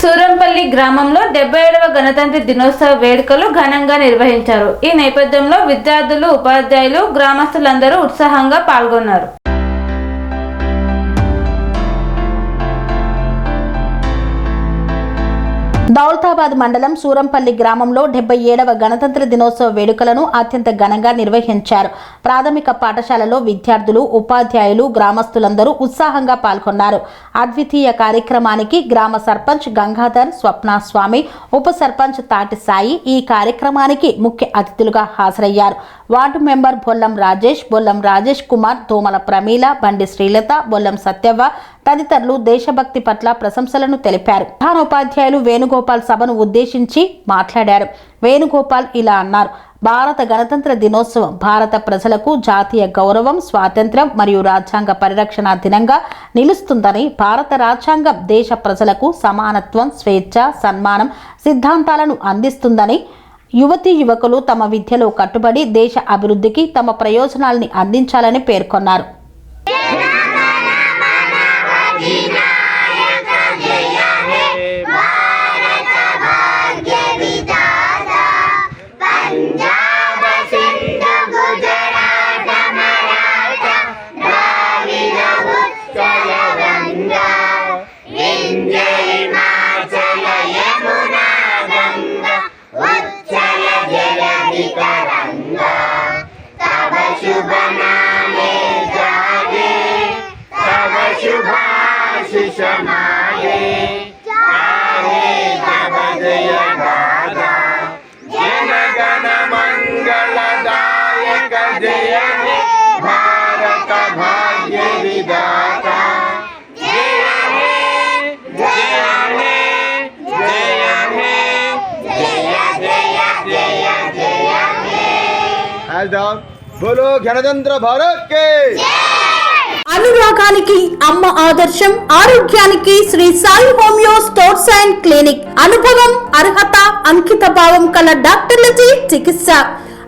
సూరంపల్లి గ్రామంలో 77వ గణతంత్ర దినోత్సవ వేడుకలు ఘనంగా నిర్వహించారు. ఈ నేపథ్యంలో విద్యార్థులు, ఉపాధ్యాయులు, గ్రామస్తులందరూ ఉత్సాహంగా పాల్గొన్నారు. దౌలతాబాద్ మండలం సూరంపల్లి గ్రామంలో 77వ గణతంత్ర దినోత్సవ వేడుకలను అత్యంత ఘనంగా నిర్వహించారు. ప్రాథమిక పాఠశాలలో విద్యార్థులు, ఉపాధ్యాయులు, గ్రామస్తులందరూ ఉత్సాహంగా పాల్గొన్నారు. అద్వితీయ కార్యక్రమానికి గ్రామ సర్పంచ్ గంగాధర్, స్వప్నస్వామి, ఉప సర్పంచ్ తాటి సాయి ఈ కార్యక్రమానికి ముఖ్య అతిథులుగా హాజరయ్యారు. వార్డు మెంబర్ బొల్లం రాజేష్ కుమార్, దోమల ప్రమీల, బండి శ్రీలత, బొల్లం సత్యవ్వ తదితరులు దేశభక్తి పట్ల ప్రశంసలను తెలిపారు. ప్రధానోపాధ్యాయులు వేణుగోపాల్ సభను ఉద్దేశించి మాట్లాడారు. వేణుగోపాల్ ఇలా అన్నారు: భారత గణతంత్ర దినోత్సవం భారత ప్రజలకు జాతీయ గౌరవం, స్వాతంత్ర్యం మరియు రాజ్యాంగ పరిరక్షణ దినంగా నిలుస్తుందని, భారత రాజ్యాంగం దేశ ప్రజలకు సమానత్వం, స్వేచ్ఛ, సన్మానం సిద్ధాంతాలను అందిస్తుందని, యువతీ యువకులు తమ విద్యలో కట్టుబడి దేశ అభివృద్ధికి తమ ప్రయోజనాల్ని అందించాలని పేర్కొన్నారు. बोलो गणतंत्र भारत के అనురాగానికి అమ్మ ఆదర్శం, ఆరోగ్యానికి Shri Sai homeo stores and clinic. అనుభవం, అర్హత, అంకిత భావం కల డాక్టర్లచే చికిత్స.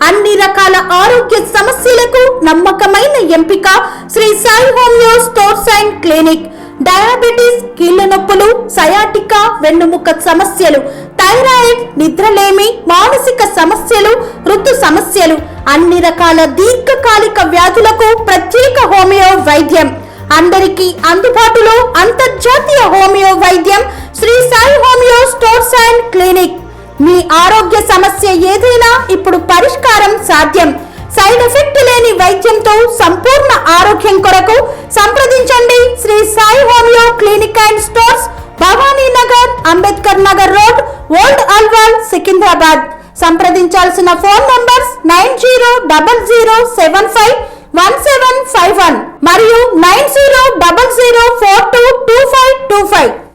అన్ని రకాల ఆరోగ్య సమస్యలకు నమ్మకమైన ఎంపిక Shri Sai homeo stores and clinic. Diabetes, కీళ్ల నొప్పులు, సయాటికా, వెన్నుముక సమస్యలు, థైరాయిడ్, నిద్రలేమి, మానసిక సమస్యలు, ఋతు సమస్యలు, అన్ని రకాల దీర్ఘకాలిక వ్యాధులకు ప్రత్యేక హోమియో వైద్యం. అందరికీ అందుబాటులో అంతర్జాతీయ హోమియో వైద్యం Shri Sai homeo stores and clinic. మీ ఆరోగ్య సమస్య ఏదైనా ఇప్పుడు పరిష్కారం సాధ్యం. సైడ్ ఎఫెక్ట్ లేని వైద్యంతో సంపూర్ణ ఆరోగ్యం కొరకు సంప్రదించండి Shri Sai homeo clinic and stores, Bhavani Nagar, Ambedkar Nagar road, old Alwal, Secunderabad. సంప్రదించాల్సిన ఫోన్ నంబర్స్ 9000751751 మరియు 900042